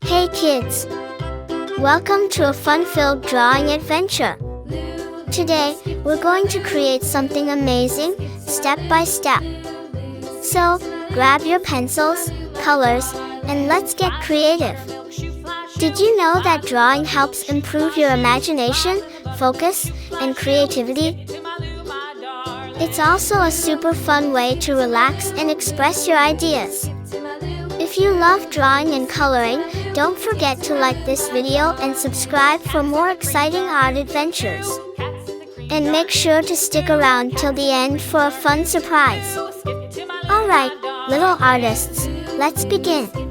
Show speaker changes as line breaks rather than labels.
Hey kids! Welcome to a fun-filled drawing adventure. Today, we're going to create something amazing, step by step. So, grab your pencils, colors, and let's get creative. Did you know that drawing helps improve your imagination, focus, and creativity? It's also a super fun way to relax and express your ideas. If you love drawing and coloring, don't forget to like this video and subscribe for more exciting art adventures. And make sure to stick around till the end for a fun surprise. Alright, little artists, let's begin.